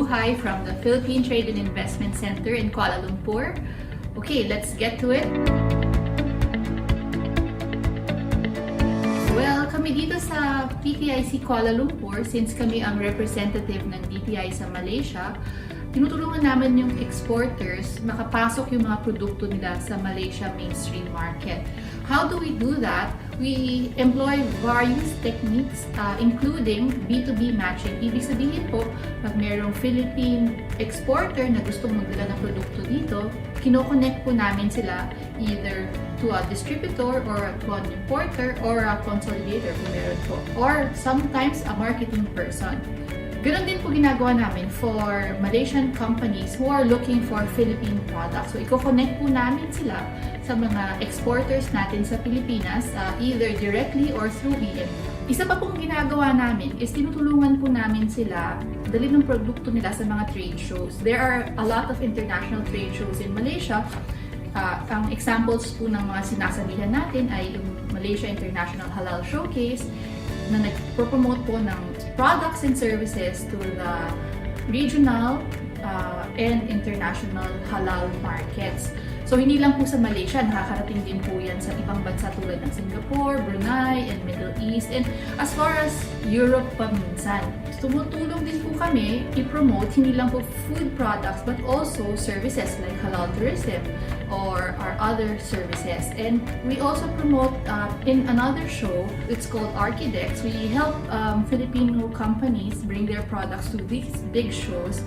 Mabuhay from the Philippine Trade and Investment Center in Kuala Lumpur. Okay, let's get to it. Well, kami dito sa PTIC Kuala Lumpur, since kami ang representative ng DTI sa Malaysia, tinutulungan namin yung exporters makapasok yung mga produkto nila sa Malaysia mainstream market. How do we do that? We employ various techniques including B2B matching. Ibig sabihin po, pag mayroong Philippine exporter na gustong magdala ng produkto dito, kinoconnect po namin sila either to a distributor or to an importer or a consolidator kung meron po. Or sometimes a marketing person. Ganon din po ginagawa namin for Malaysian companies who are looking for Philippine products. So, i-connect po namin sila sa mga exporters natin sa Pilipinas, either directly or through EM. Isa pa pong ginagawa namin is tinutulungan po namin sila dali ng produkto nila sa mga trade shows. There are a lot of international trade shows in Malaysia. Ang examples po ng mga sinasabihan natin ay yung Malaysia International Halal Showcase na nag-promote po ng products and services to the regional and international halal markets. So, hindi lang po sa Malaysia, nakakarating din po yan sa ibang bansa tulad ng Singapore, Brunei, and Middle East, and as far as Europe pa minsan. Tumutulong din po kami i-promote hindi lang po food products but also services like halal tourism or our other services. And we also promote in another show, it's called Archidex. We help Filipino companies bring their products to these big shows.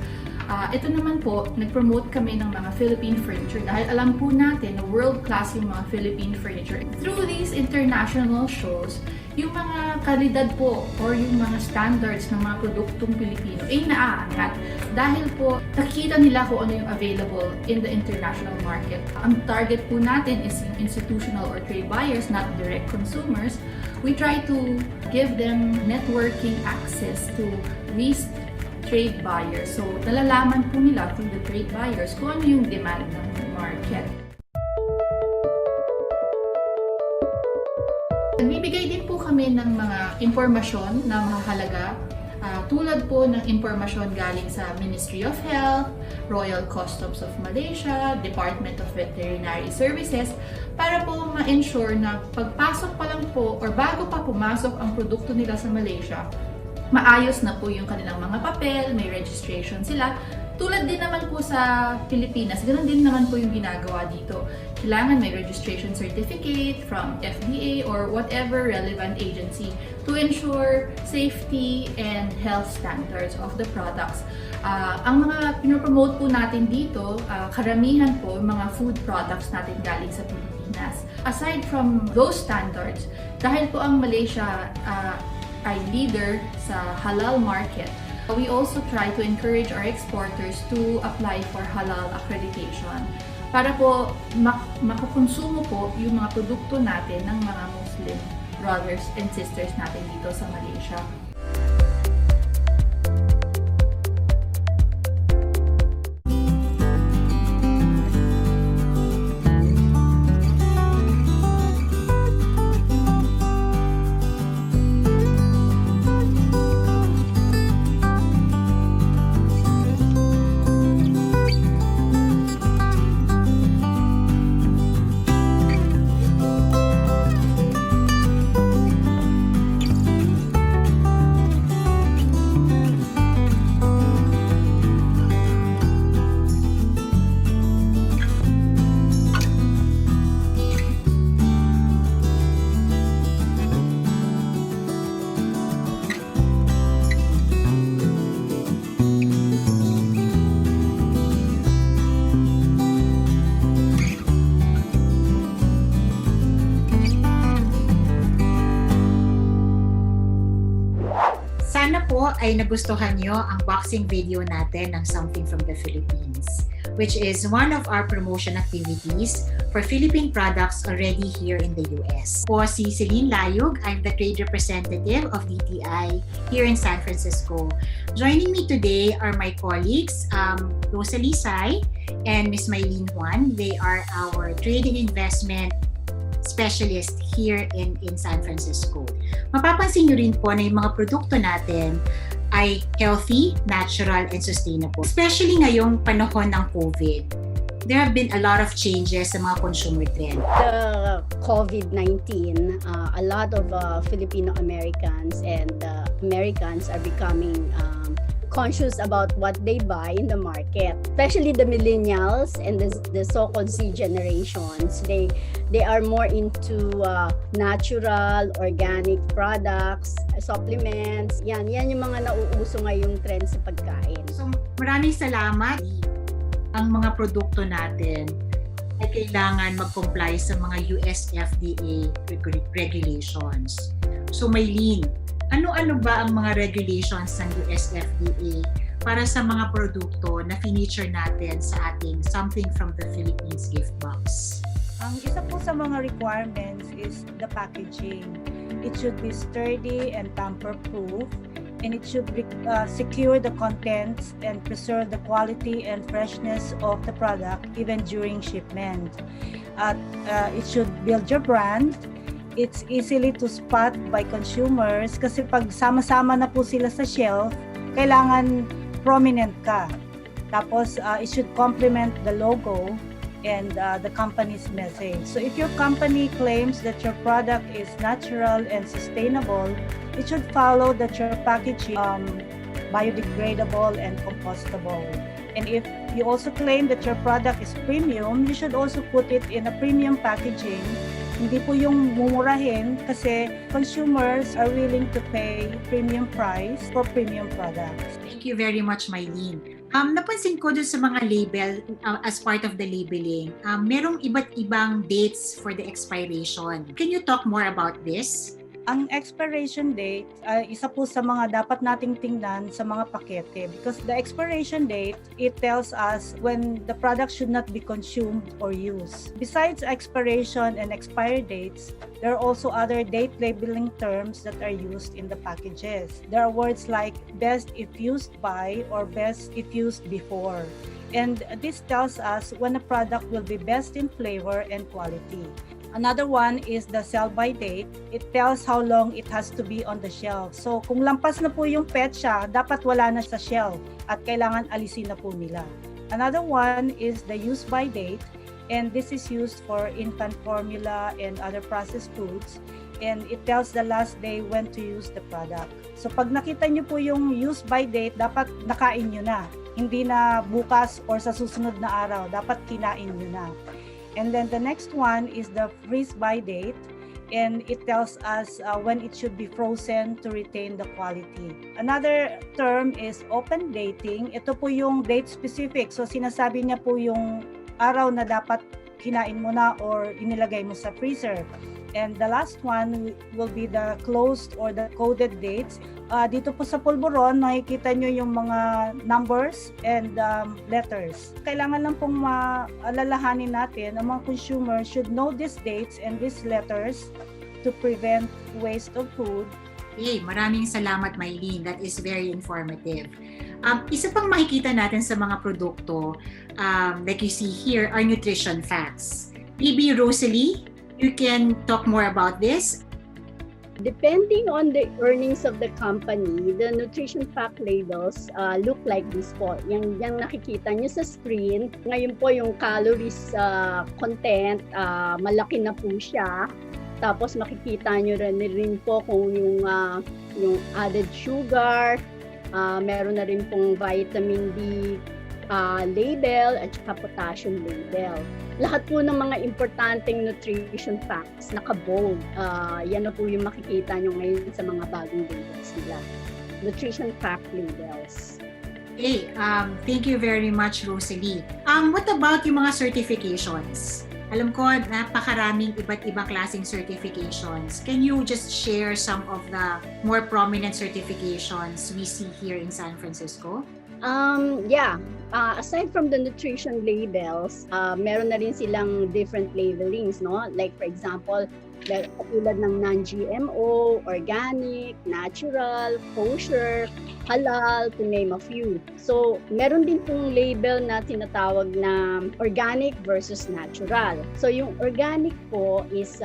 Ito naman po, nag-promote kami ng mga Philippine furniture dahil alam po natin na world-class yung mga Philippine furniture. Through these international shows, yung mga kalidad po or yung mga standards ng mga produktong Pilipino ay naaangat dahil po nakikita nila kung ano yung available in the international market. Ang target po natin is yung institutional or trade buyers, not direct consumers. We try to give them networking access to these trade buyers. So, nalalaman po nila through the trade buyers kung ano yung demand ng market. Nagbibigay din po kami ng mga impormasyon na mahalaga tulad po ng impormasyon galing sa Ministry of Health, Royal Customs of Malaysia, Department of Veterinary Services para po ma-ensure na pagpasok pa lang po or bago pa pumasok ang produkto nila sa Malaysia, maayos na po yung kanilang mga papel, may registration sila. Tulad din naman po sa Pilipinas, ganoon din naman po yung ginagawa dito. Kailangan may registration certificate from FDA or whatever relevant agency to ensure safety and health standards of the products. Ang mga pinopromote po natin dito, karamihan po mga food products natin galing sa Pilipinas. Aside from those standards, dahil po ang Malaysia ay leader sa halal market, we also try to encourage our exporters to apply for halal accreditation para po makakonsumo po yung mga produkto natin ng mga Muslim brothers and sisters natin dito sa Malaysia. Sana po ay nagustuhan nyo ang boxing video natin ng Something from the Philippines, which is one of our promotion activities for Philippine products already here in the US. Po si Celine Layug, I'm the trade representative of DTI here in San Francisco. Joining me today are my colleagues, Rosalie Sai and Ms. Mylene Juan. They are our trade and investment specialist here in San Francisco. Mapapansin nyo rin po na yung mga produkto natin ay healthy, natural, and sustainable. Especially ngayong panahon ng COVID, there have been a lot of changes sa mga consumer trend. The COVID-19, a lot of Filipino Americans and Americans are becoming conscious about what they buy in the market, especially the millennials and the so-called Z generations. They are more into natural, organic products, supplements. Yan yung mga nauuso ngayong trend sa pagkain. So maraming salamat. Ang mga produkto natin ay kailangan mag-comply sa mga US FDA regulations. So Maylene, ano-ano ba ang mga regulations ng US FDA para sa mga produkto na feature natin sa ating Something from the Philippines gift box? Ang isa po sa mga requirements is the packaging. It should be sturdy and tamper-proof, and it should secure the contents and preserve the quality and freshness of the product even during shipment. It should build your brand. It's easily to spot by consumers kasi pag sama-sama na po sila sa shelf, kailangan prominent ka. Tapos, it should complement the logo and the company's message. So if your company claims that your product is natural and sustainable, it should follow that your packaging biodegradable and compostable. And if you also claim that your product is premium, you should also put it in a premium packaging. Hindi po yung mumurahin kasi consumers are willing to pay premium price for premium products. Thank you very much, Maylene. Napansin ko dun sa mga label, as part of the labeling, merong iba't ibang dates for the expiration. Can you talk more about this? Ang expiration date ay isa po sa mga dapat nating tingnan sa mga pakete because the expiration date, it tells us when the product should not be consumed or used. Besides expiration and expire dates, there are also other date labeling terms that are used in the packages. There are words like best if used by or best if used before. And this tells us when a product will be best in flavor and quality. Another one is the sell-by date. It tells how long it has to be on the shelf. So kung lampas na po yung petsa, dapat wala na sa shelf at kailangan alisin na po nila. Another one is the use-by date, and this is used for infant formula and other processed foods, and it tells the last day when to use the product. So pag nakita nyo po yung use-by date, dapat nakain nyo na. Hindi na bukas or sa susunod na araw, dapat kinain nyo na. And then the next one is the freeze-by date, and it tells us when it should be frozen to retain the quality. Another term is open dating. Ito po yung date specific. So sinasabi niya po yung araw na dapat kinain mo na or inilagay mo sa freezer. And the last one will be the closed or the coded dates. Dito po sa pulburon, makikita nyo yung mga numbers and letters. Kailangan lang pong maalalahanin natin, ang mga consumers should know these dates and these letters to prevent waste of food. Hey, maraming salamat, Maylene. That is very informative. Isa pang makikita natin sa mga produkto, like you see here, are nutrition facts. PB Rosalie, you can talk more about this. Depending on the earnings of the company, the nutrition fact labels look like this po. Yung nakikita nyo sa screen, ngayon po yung calories content, malaki na po siya. Tapos makikita nyo rin po kung yung added sugar, meron na rin pong vitamin D label at saka potassium label. Lahat po ng mga importanteng nutrition facts naka-bold. Yan na po yung makikita nyo ngayon sa mga bagong labels nila. Nutrition fact labels. Okay, thank you very much, Rosalie. What about yung mga certifications? Alam ko, napakaraming iba't ibang klaseng certifications. Can you just share some of the more prominent certifications we see here in San Francisco? Aside from the nutrition labels, meron na rin silang different labelings, no? Like for example, katulad ng non-GMO, organic, natural, kosher, halal, to name a few. So, meron din pong label na tinatawag na organic versus natural. So, yung organic po is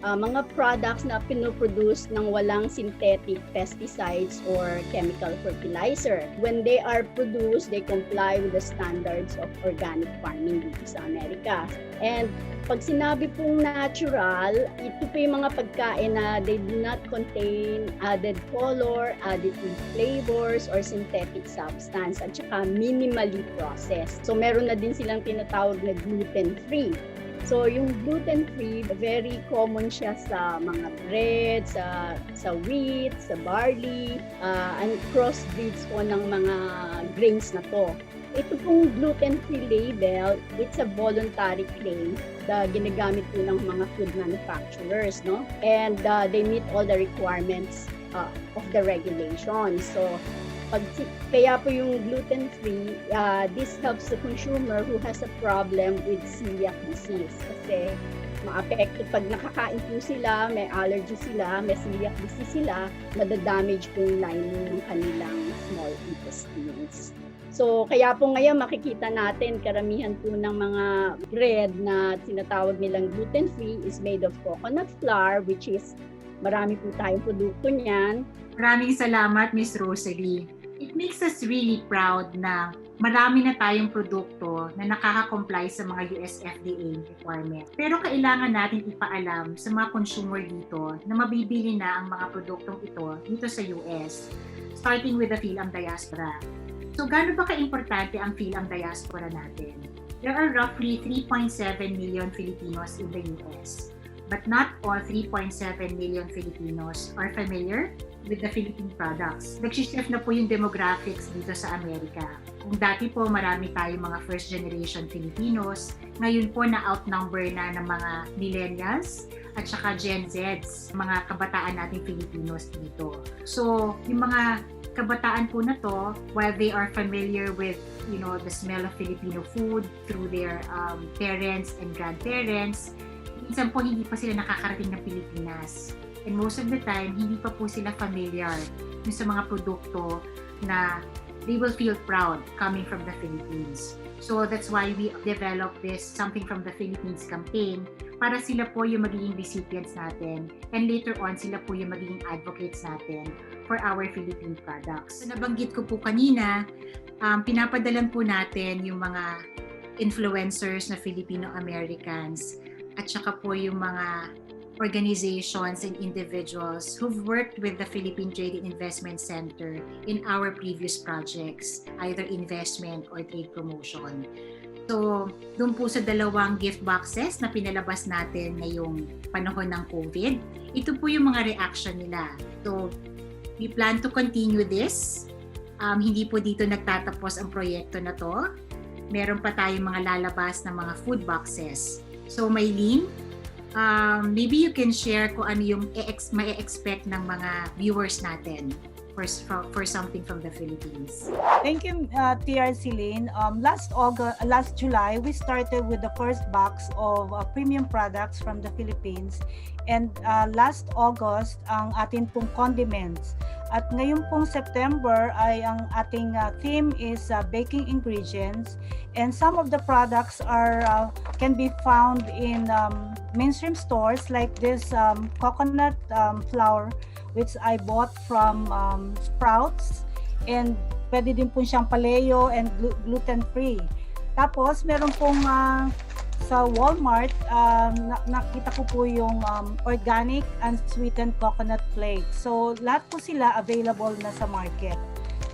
mga products na pinoproduce ng walang synthetic pesticides or chemical fertilizer. When they are produced, they comply with the standards of organic farming dito sa Amerika. And pag sinabi pong natural, ito po yung mga pagkain na they do not contain added color, additive flavors, or synthetic substance, at saka minimally processed. So meron na din silang tinatawag na gluten-free. So yung gluten-free, very common siya sa mga bread, sa wheat, sa barley, and crossbreeds po ng mga grains na to. Ito pong gluten-free label, it's a voluntary claim na ginagamit po ng mga food manufacturers, no? And they meet all the requirements of the regulations. So, kaya po yung gluten-free, this helps the consumer who has a problem with celiac disease. Kasi maapekto pag nakakain po sila, may allergy sila, may celiac disease sila, nadadamage po yung lining ng kanilang small intestines. So, kaya po ngayon makikita natin karamihan po ng mga bread na tinatawag nilang gluten-free is made of coconut flour, which is marami po tayong produkto niyan. Maraming salamat, Miss Rosalie. It makes us really proud na marami na tayong produkto na nakaka-comply sa mga US FDA requirement. Pero kailangan natin ipaalam sa mga consumer dito na mabibili na ang mga produktong ito dito sa US, starting with the PhilAm diaspora. So, gaano ba ka-importante ang PhilAm diaspora natin? There are roughly 3.7 million Filipinos in the US, but not all 3.7 million Filipinos are familiar with the Philippine products. Nag-shift na po yung demographics dito sa Amerika. Kung dati po marami tayong mga first generation Filipinos, ngayon po na-outnumber na ng mga millennials at saka Gen Zs, mga kabataan nating Filipinos dito. So, yung mga kabataan po na to, while they are familiar with, the smell of Filipino food through their parents and grandparents, minsan po hindi pa sila nakakarating ng Pilipinas. And most of the time, hindi pa po sila familiar sa mga produkto na they will feel proud coming from the Philippines. So that's why we developed this Something from the Philippines campaign para sila po yung magiging recipients natin and later on sila po yung magiging advocates natin for our Philippine products. So, nabanggit ko po kanina, pinapadalan po natin yung mga influencers na Filipino-Americans at saka po yung mga organizations and individuals who've worked with the Philippine Trade and Investment Center in our previous projects, either investment or trade promotion. So, doon po sa dalawang gift boxes na pinalabas natin ngayong panahon ng COVID, ito po yung mga reaction nila. So, we plan to continue this. Hindi po dito nagtatapos ang proyekto na to. Meron pa tayong mga lalabas na mga food boxes. So, Maylene, maybe you can share kung ano yung ma-expect ng mga viewers natin for Something from the Philippines. Thank you, TRC Lane. Last July, we started with the first box of premium products from the Philippines. And last August, ang ating pong condiments. At ngayon pong September ay ang ating theme is baking ingredients. And some of the products can be found in mainstream stores like this coconut flour, which I bought from Sprouts, and pwede din po siyang paleo and gluten-free. Tapos meron pong sa Walmart, nakita ko po yung organic and sweetened coconut flakes. So lahat po sila available na sa market.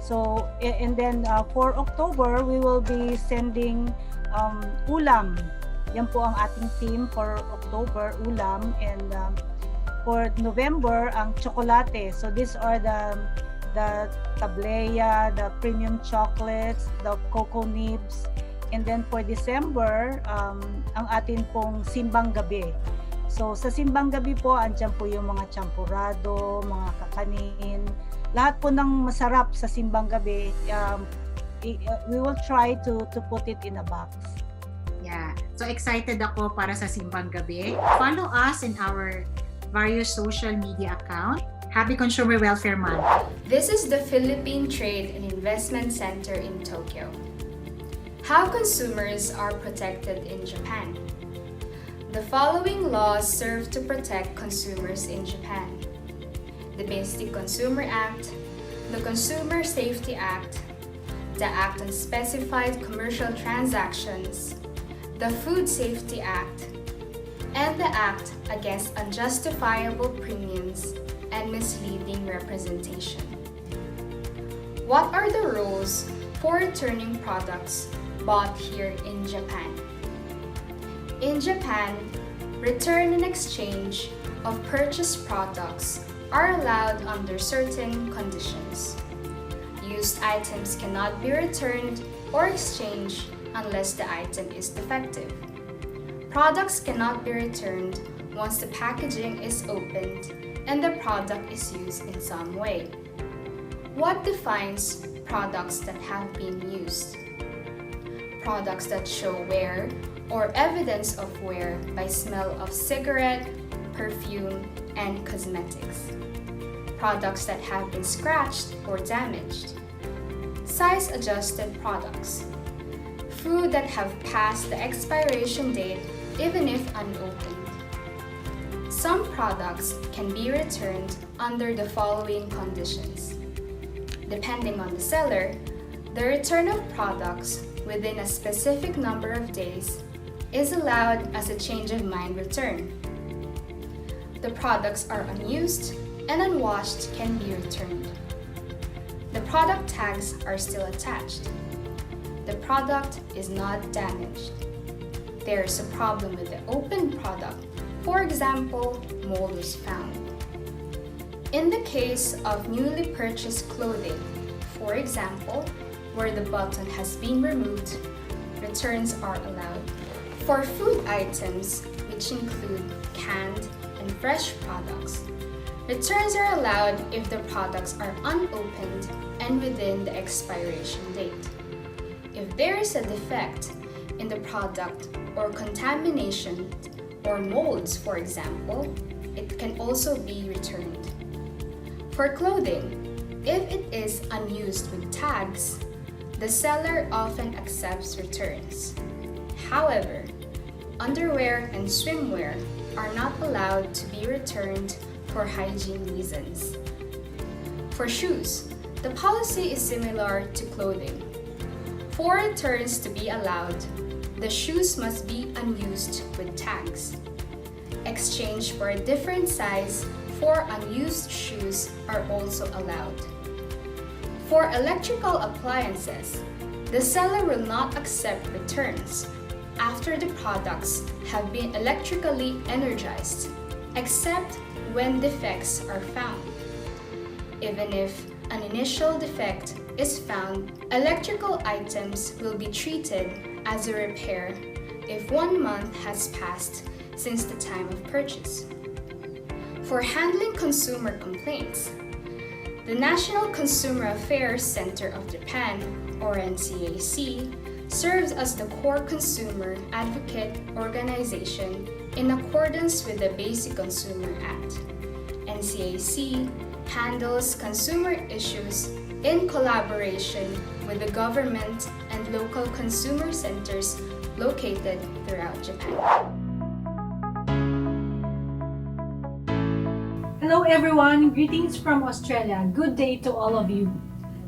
So and then for October, we will be sending ulam. Yan po ang ating theme for October, ulam, and for November, ang chocolate. So these are the tablea, the premium chocolates, the cocoa nibs. And then for December, ang atin pong simbang gabi. So sa simbang gabi po, andyan po yung mga champurado, mga kakanin. Lahat po ng masarap sa simbang gabi, we will try to put it in a box. Yeah. So excited ako para sa simbang gabi. Follow us in our various social media account. Happy Consumer Welfare Month. This is the Philippine Trade and Investment Center in Tokyo. How consumers are protected in Japan. The following laws serve to protect consumers in Japan: the Basic Consumer Act, the Consumer Safety Act, the Act on Specified Commercial Transactions, the Food Safety Act, and the Act Against Unjustifiable Premiums and Misleading Representation. What are the rules for returning products bought here in Japan? In Japan, return and exchange of purchased products are allowed under certain conditions. Used items cannot be returned or exchanged unless the item is defective. Products cannot be returned once the packaging is opened and the product is used in some way. What defines products that have been used? Products that show wear or evidence of wear by smell of cigarette, perfume, and cosmetics. Products that have been scratched or damaged. Size-adjusted products. Food that have passed the expiration date even if unopened. Some products can be returned under the following conditions. Depending on the seller, the return of products within a specific number of days is allowed as a change of mind return. The products are unused and unwashed can be returned. The product tags are still attached. The product is not damaged. There is a problem with the open product. For example, mold was found. In the case of newly purchased clothing, for example, where the button has been removed, returns are allowed. For food items, which include canned and fresh products, returns are allowed if the products are unopened and within the expiration date. If there is a defect in the product or contamination or molds, for example, it can also be returned. For clothing, if it is unused with tags, the seller often accepts returns. However, underwear and swimwear are not allowed to be returned for hygiene reasons. For shoes, the policy is similar to clothing. For returns to be allowed, the shoes must be unused with tags. Exchange for a different size for unused shoes are also allowed. For electrical appliances, the seller will not accept returns after the products have been electrically energized, except when defects are found. Even if an initial defect is found, electrical items will be treated as a repair if 1 month has passed since the time of purchase. For handling consumer complaints, the National Consumer Affairs Center of Japan, or NCAC, serves as the core consumer advocate organization in accordance with the Basic Consumer Act. NCAC handles consumer issues in collaboration with the government and local consumer centers located throughout Japan. Hello everyone, greetings from Australia. Good day to all of you.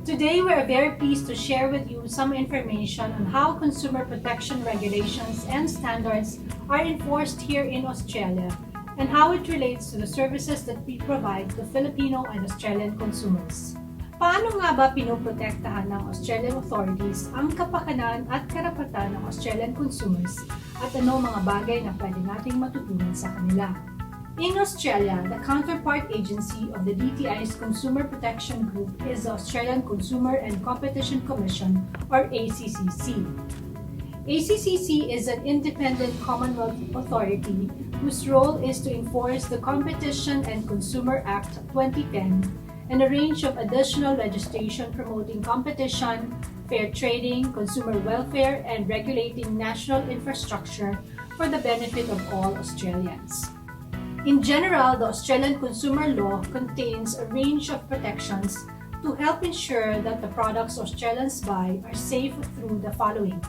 Today we are very pleased to share with you some information on how consumer protection regulations and standards are enforced here in Australia and how it relates to the services that we provide to Filipino and Australian consumers. Paano nga ba pinoprotektahan ng Australian authorities ang kapakanan at karapatan ng Australian consumers at ano mga bagay na pwede nating matutunan sa kanila? In Australia, the counterpart agency of the DTI's Consumer Protection Group is the Australian Consumer and Competition Commission, or ACCC. ACCC is an independent Commonwealth authority whose role is to enforce the Competition and Consumer Act 2010 and a range of additional legislation promoting competition, fair trading, consumer welfare, and regulating national infrastructure for the benefit of all Australians. In general, the Australian consumer law contains a range of protections to help ensure that the products Australians buy are safe through the following.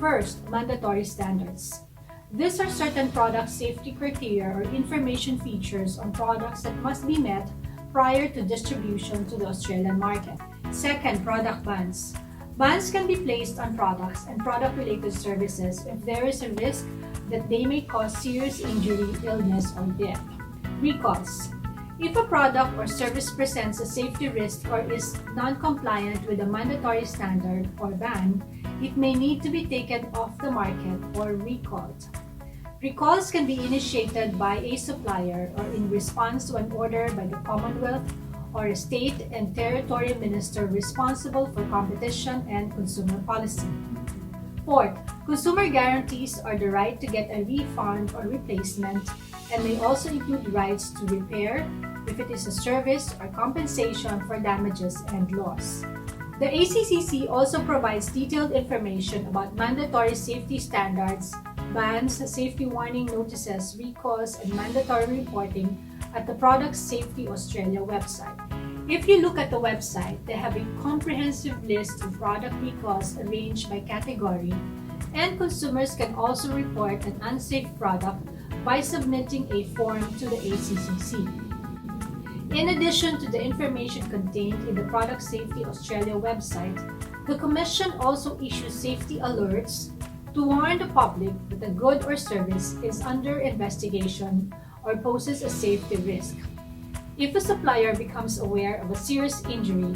First, mandatory standards. These are certain product safety criteria or information features on products that must be met prior to distribution to the Australian market. Second, product bans. Bans can be placed on products and product-related services if there is a risk that they may cause serious injury, illness, or death. Recalls. If a product or service presents a safety risk or is non-compliant with a mandatory standard or ban, it may need to be taken off the market or recalled. Recalls can be initiated by a supplier or in response to an order by the Commonwealth or a state and territory minister responsible for competition and consumer policy. Fourth, consumer guarantees are the right to get a refund or replacement and may also include rights to repair if it is a service or compensation for damages and loss. The ACCC also provides detailed information about mandatory safety standards, bans, safety warning notices, recalls, and mandatory reporting at the Product Safety Australia website. If you look at the website, they have a comprehensive list of product recalls arranged by category, and consumers can also report an unsafe product by submitting a form to the ACCC. In addition to the information contained in the Product Safety Australia website, the Commission also issues safety alerts to warn the public that a good or service is under investigation or poses a safety risk. If a supplier becomes aware of a serious injury,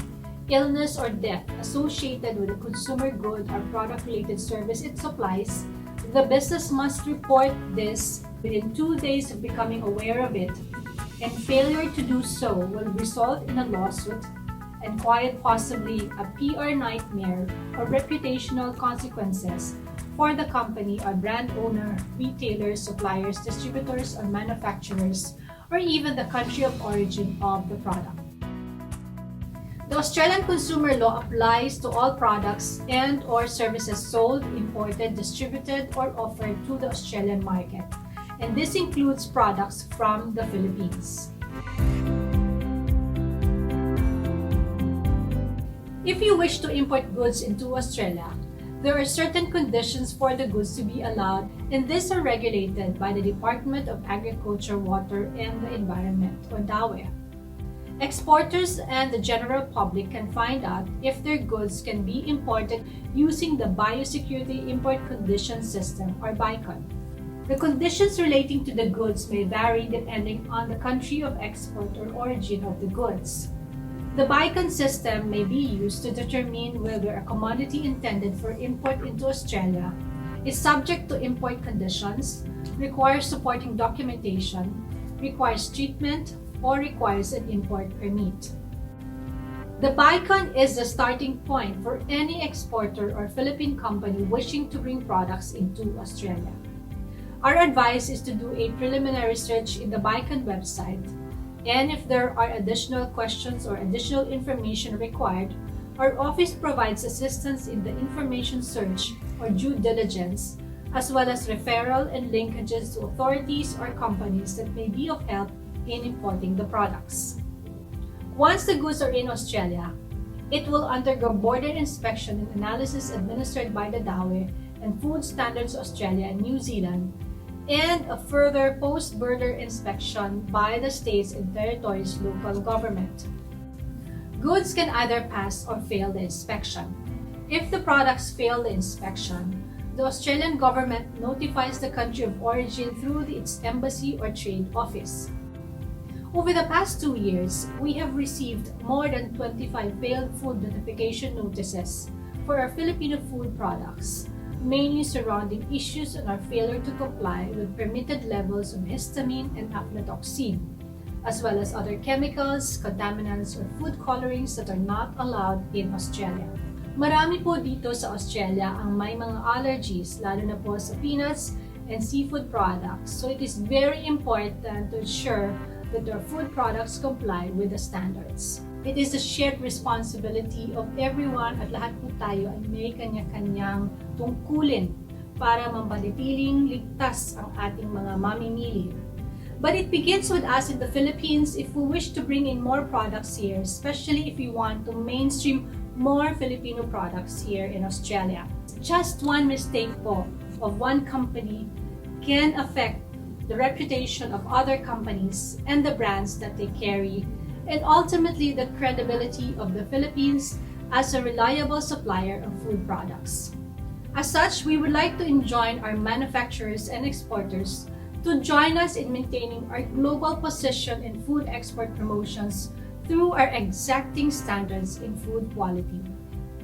illness, or death associated with a consumer good or product-related service it supplies, the business must report this within 2 days of becoming aware of it, and failure to do so will result in a lawsuit and quite possibly a PR nightmare or reputational consequences for the company or brand owner, retailers, suppliers, distributors, or manufacturers, or even the country of origin of the product. The Australian consumer law applies to all products and or services sold, imported, distributed, or offered to the Australian market, and this includes products from the Philippines. If you wish to import goods into Australia, there are certain conditions for the goods to be allowed, and these are regulated by the Department of Agriculture, Water, and the Environment, or DAWE. Exporters and the general public can find out if their goods can be imported using the Biosecurity Import Conditions System, or BICON. The conditions relating to the goods may vary depending on the country of export or origin of the goods. The BICON system may be used to determine whether a commodity intended for import into Australia is subject to import conditions, requires supporting documentation, requires treatment, or requires an import permit. The BICON is the starting point for any exporter or Philippine company wishing to bring products into Australia. Our advice is to do a preliminary search in the BICON website, and if there are additional questions or additional information required, our office provides assistance in the information search or due diligence, as well as referral and linkages to authorities or companies that may be of help in importing the products. Once the goods are in Australia, it will undergo border inspection and analysis administered by the DAWE and Food Standards Australia and New Zealand, and a further post-border inspection by the states and territories' local government. Goods can either pass or fail the inspection. If the products fail the inspection, the Australian government notifies the country of origin through its embassy or trade office. Over the past 2 years, we have received more than 25 failed food notification notices for our Filipino food products, mainly surrounding issues on our failure to comply with permitted levels of histamine and aflatoxin, as well as other chemicals, contaminants, or food colorings that are not allowed in Australia. Marami po dito sa Australia ang may mga allergies, lalo na po sa peanuts and seafood products, so it is very important to ensure that their food products comply with the standards. It is a shared responsibility of everyone at lahat po tayo ay may kanya-kanyang tungkulin para mapanatiling ligtas ang ating mga mamimili. But it begins with us in the Philippines if we wish to bring in more products here, especially if we want to mainstream more Filipino products here in Australia. Just one mistake po of one company can affect the reputation of other companies and the brands that they carry, and ultimately the credibility of the Philippines as a reliable supplier of food products. As such, we would like to enjoin our manufacturers and exporters to join us in maintaining our global position in food export promotions through our exacting standards in food quality.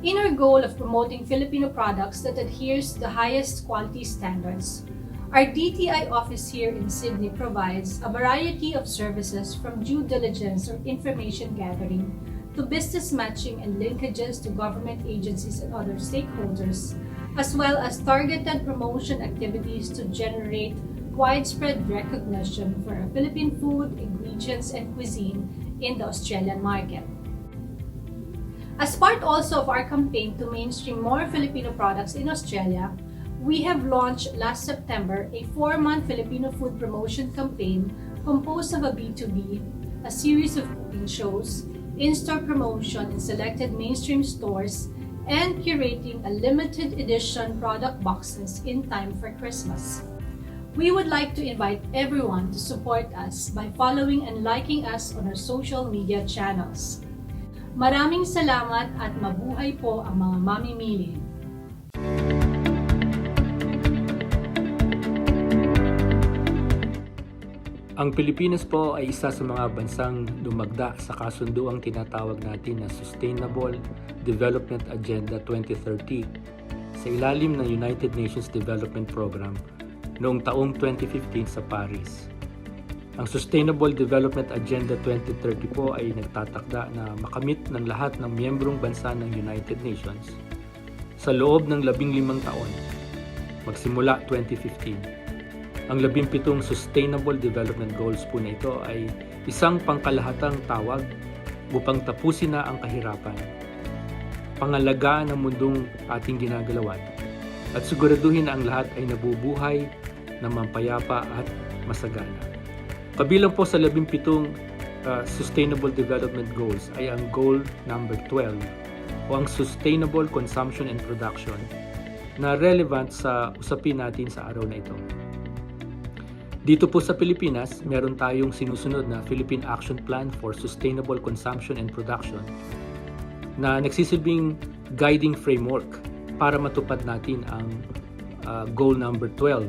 In our goal of promoting Filipino products that adheres to the highest quality standards, our DTI office here in Sydney provides a variety of services from due diligence or information gathering to business matching and linkages to government agencies and other stakeholders, as well as targeted promotion activities to generate widespread recognition for our Philippine food, ingredients, and cuisine in the Australian market. As part also of our campaign to mainstream more Filipino products in Australia, we have launched last September a 4-month Filipino food promotion campaign composed of a B2B, a series of cooking shows, in-store promotion in selected mainstream stores, and curating a limited edition product boxes in time for Christmas. We would like to invite everyone to support us by following and liking us on our social media channels. Maraming salamat at mabuhay po ang mga mamimili. Ang Pilipinas po ay isa sa mga bansang lumagda sa kasunduang tinatawag natin na Sustainable Development Agenda 2030 sa ilalim ng United Nations Development Program noong taong 2015 sa Paris. Ang Sustainable Development Agenda 2030 po ay nagtatakda na makamit ng lahat ng miyembrong bansa ng United Nations sa loob ng 15 taon, magsimula 2015. Ang 17 Sustainable Development Goals po na ito ay isang pangkalahatang tawag upang tapusin na ang kahirapan, pangalagaan ng mundong ating ginagalawan, at siguraduhin na ang lahat ay nabubuhay na mapayapa at masagana. Kabilang po sa 17 Sustainable Development Goals ay ang Goal number 12 o ang Sustainable Consumption and Production na relevant sa usapin natin sa araw na ito. Dito po sa Pilipinas, meron tayong sinusunod na Philippine Action Plan for Sustainable Consumption and Production na nagsisilbing guiding framework para matupad natin ang Goal number 12.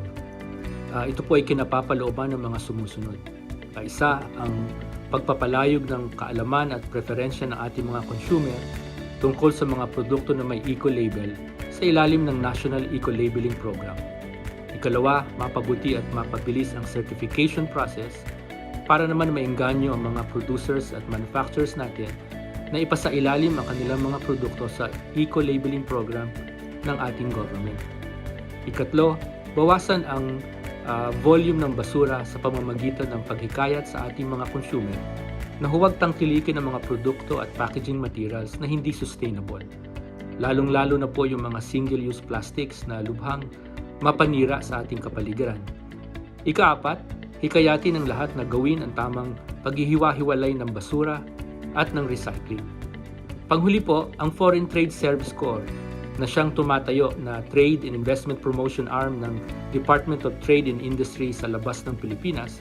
Ito po ay kinapapalooban ng mga sumusunod. Isa, ang pagpapalayog ng kaalaman at preferensya ng ating mga consumer tungkol sa mga produkto na may eco-label sa ilalim ng National Eco-Labeling Program. Ikalawa, mapabuti at mapabilis ang certification process para naman maengganyo ang mga producers at manufacturers natin na ipasailalim ang kanilang mga produkto sa eco-labeling program ng ating government. Ikatlo, bawasan ang volume ng basura sa pamamagitan ng paghikayat sa ating mga consumer na huwag tangkilikin ang mga produkto at packaging materials na hindi sustainable. Lalong-lalo na po yung mga single-use plastics na lubhang mapanira sa ating kapaligiran. Ika-4, hikayatin ang lahat na gawin ang tamang paghihiwa-hiwalay ng basura at ng recycling. Panghuli po, ang Foreign Trade Service Corps na siyang tumatayo na Trade and Investment Promotion Arm ng Department of Trade and Industry sa labas ng Pilipinas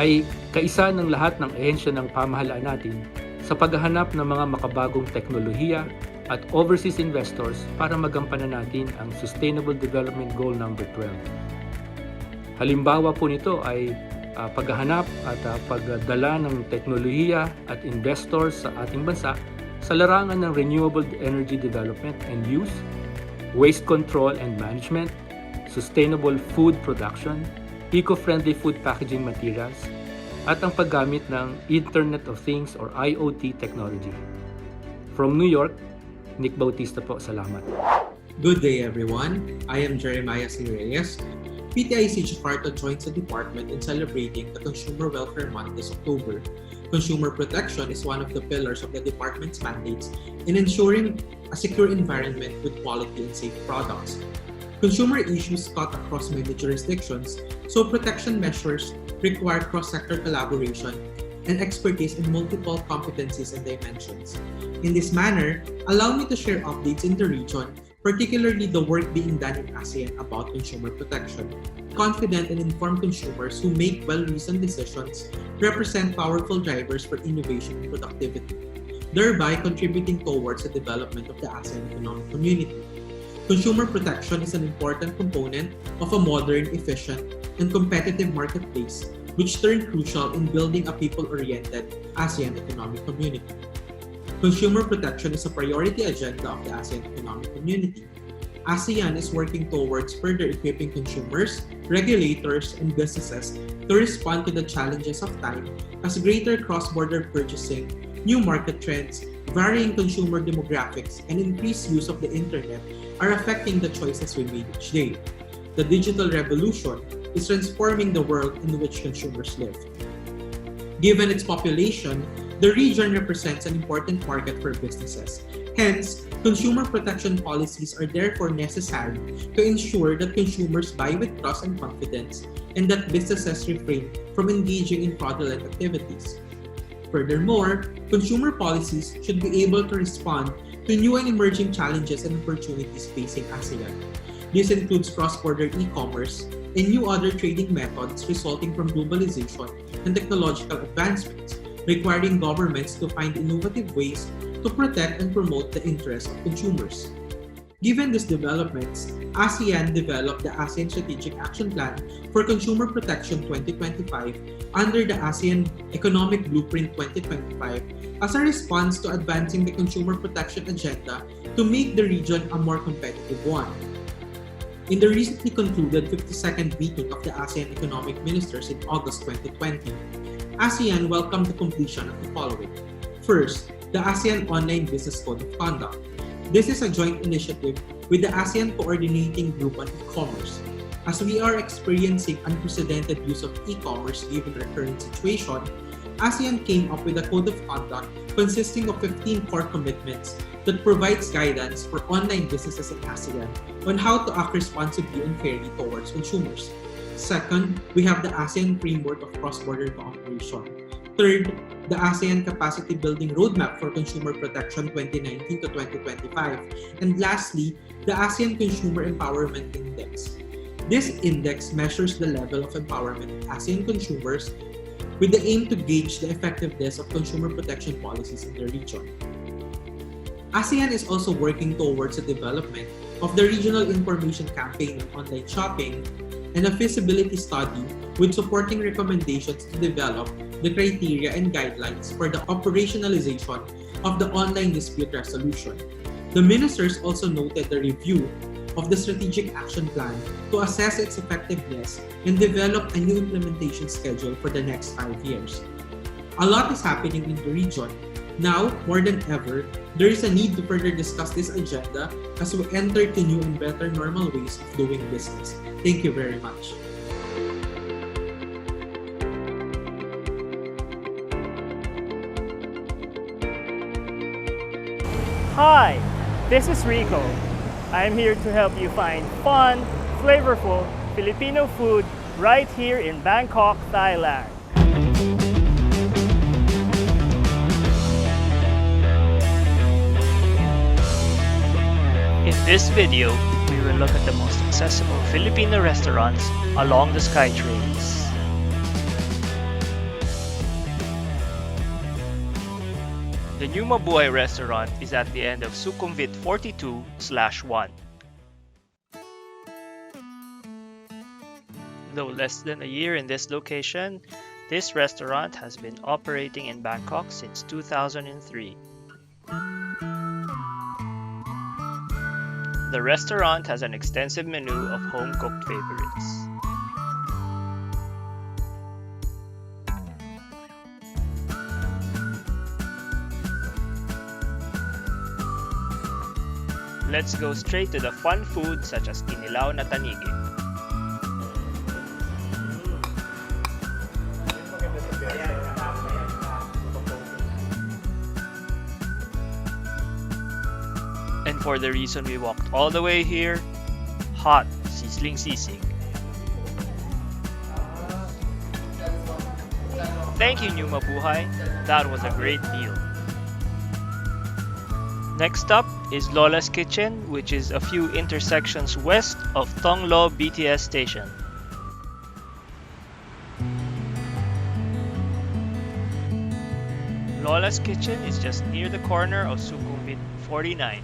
ay kaisa ng lahat ng ehensya ng pamahalaan natin sa paghahanap ng mga makabagong teknolohiya at overseas investors para magampanan natin ang Sustainable Development Goal number 12. Halimbawa po nito ay paghahanap at pagdala ng teknolohiya at investors sa ating bansa sa larangan ng renewable energy development and use, waste control and management, sustainable food production, eco-friendly food packaging materials, at ang paggamit ng Internet of Things or IoT technology. From New York, Nick Bautista po, salamat. Good day everyone, I am Jeremiah C. Reyes. PTIC Jakarta joins the department in celebrating the Consumer Welfare Month this October. Consumer protection is one of the pillars of the department's mandates in ensuring a secure environment with quality and safe products. Consumer issues cut across many jurisdictions, so protection measures require cross-sector collaboration and expertise in multiple competencies and dimensions. In this manner, allow me to share updates in the region particularly the work being done in ASEAN about consumer protection. Confident and informed consumers who make well-reasoned decisions represent powerful drivers for innovation and productivity, thereby contributing towards the development of the ASEAN economic community. Consumer protection is an important component of a modern, efficient, and competitive marketplace, which turned crucial in building a people-oriented ASEAN economic community. Consumer protection is a priority agenda of the ASEAN economic community. ASEAN is working towards further equipping consumers, regulators, and businesses to respond to the challenges of time as greater cross-border purchasing, new market trends, varying consumer demographics, and increased use of the internet are affecting the choices we make each day. The digital revolution is transforming the world in which consumers live. Given its population, the region represents an important market for businesses. Hence, consumer protection policies are therefore necessary to ensure that consumers buy with trust and confidence and that businesses refrain from engaging in fraudulent activities. Furthermore, consumer policies should be able to respond to new and emerging challenges and opportunities facing ASEAN. This includes cross-border e-commerce and new other trading methods resulting from globalization and technological advancements, requiring governments to find innovative ways to protect and promote the interests of consumers. Given these developments, ASEAN developed the ASEAN Strategic Action Plan for Consumer Protection 2025 under the ASEAN Economic Blueprint 2025 as a response to advancing the consumer protection agenda to make the region a more competitive one. In the recently concluded 52nd meeting of the ASEAN Economic Ministers in August 2020, ASEAN welcomed the completion of the following. First, the ASEAN Online Business Code of Conduct. This is a joint initiative with the ASEAN Coordinating Group on E-commerce. As we are experiencing unprecedented use of e-commerce given our current situation, ASEAN came up with a code of conduct consisting of 15 core commitments that provides guidance for online businesses in ASEAN on how to act responsibly and fairly towards consumers. Second, we have the ASEAN Framework of Cross-Border Cooperation. Third, the ASEAN Capacity Building Roadmap for Consumer Protection 2019 to 2025. And lastly, the ASEAN Consumer Empowerment Index. This index measures the level of empowerment of ASEAN consumers with the aim to gauge the effectiveness of consumer protection policies in the region. ASEAN is also working towards the development of the Regional Information Campaign on Online Shopping and a feasibility study with supporting recommendations to develop the criteria and guidelines for the operationalization of the online dispute resolution. The ministers also noted the review of the Strategic Action Plan to assess its effectiveness and develop a new implementation schedule for the next 5 years. A lot is happening in the region. Now, more than ever, there is a need to further discuss this agenda as we enter to new and better normal ways of doing business. Thank you very much. Hi, this is Rico. I'm here to help you find fun, flavorful Filipino food right here in Bangkok, Thailand. In this video, we will look at the most accessible Filipino restaurants along the SkyTrains. The New Mabuhay restaurant is at the end of Sukhumvit 42/1. Though less than a year in this location, this restaurant has been operating in Bangkok since 2003. The restaurant has an extensive menu of home-cooked favorites. Let's go straight to the fun food such as kinilaw na tanigi. And for the reason we walked all the way here, hot sizzling sisig. Thank you, New Mabuhay. That was a great meal. Next up is Lola's Kitchen, which is a few intersections west of Tonglo BTS station. Lola's Kitchen is just near the corner of Sukhumvit 49.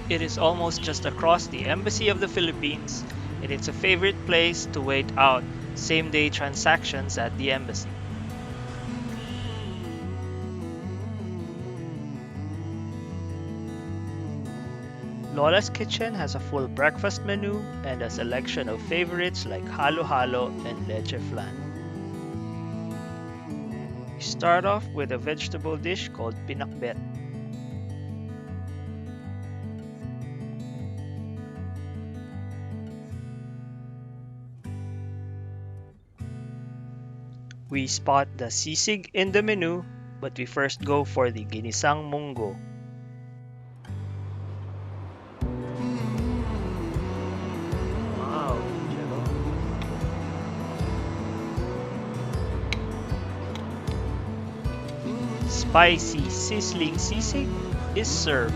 It is almost just across the Embassy of the Philippines, and it's a favorite place to wait out same-day transactions at the embassy. Lola's Kitchen has a full breakfast menu and a selection of favorites like halo-halo and leche flan. We start off with a vegetable dish called pinakbet. We spot the sisig in the menu, but we first go for the ginisang munggo. Wow, spicy sizzling sisig is served.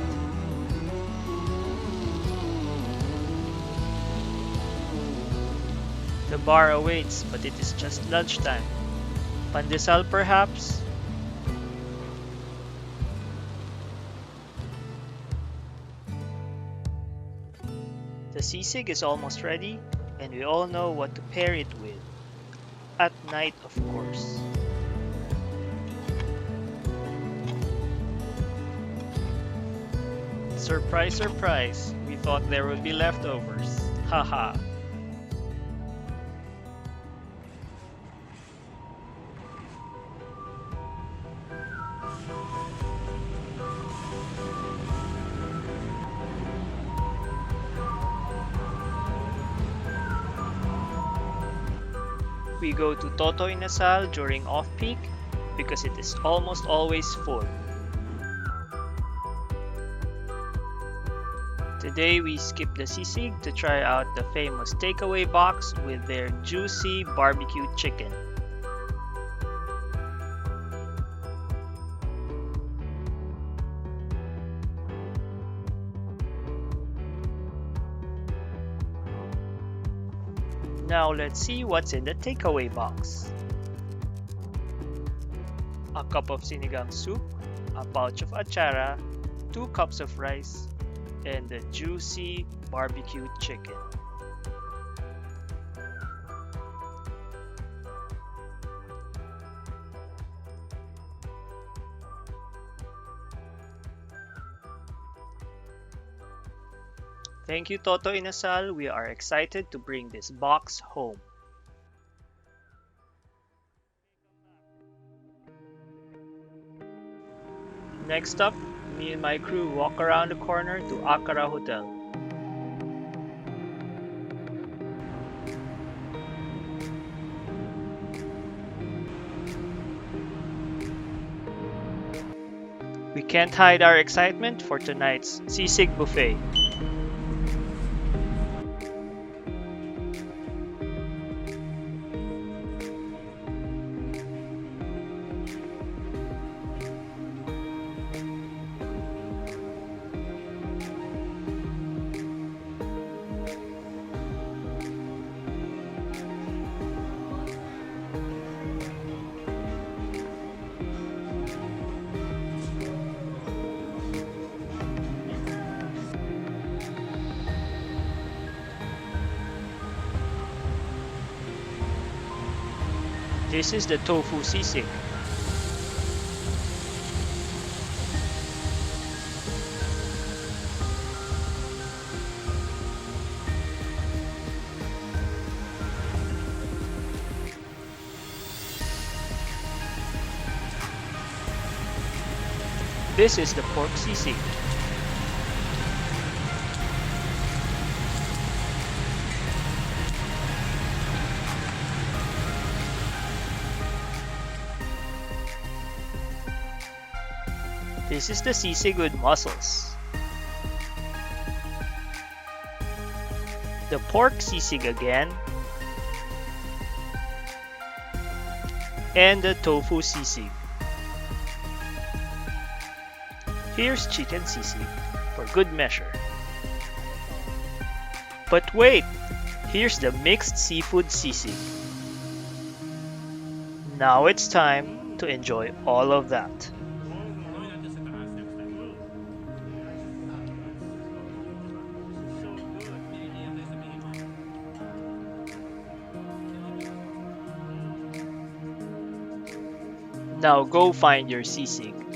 The bar awaits, but it is just lunchtime. Pandesal perhaps? The sisig is almost ready, and we all know what to pair it with. At night, of course. Surprise, surprise, we thought there would be leftovers. Haha. We go to Toto Inasal during off-peak because it is almost always full. Today we skip the sisig to try out the famous takeaway box with their juicy barbecue chicken. Now let's see what's in the takeaway box. A cup of sinigang soup, a pouch of achara, 2 cups of rice, and the juicy barbecue chicken. Thank you, Toto Inasal. We are excited to bring this box home. Next up, me and my crew walk around the corner to Akara Hotel. We can't hide our excitement for tonight's sisig buffet. This is the tofu sisig. This is the pork sisig. This is the sisig with mussels. The pork sisig again. And the tofu sisig. Here's chicken sisig for good measure. But wait! Here's the mixed seafood sisig. Now it's time to enjoy all of that. Now go find your sisig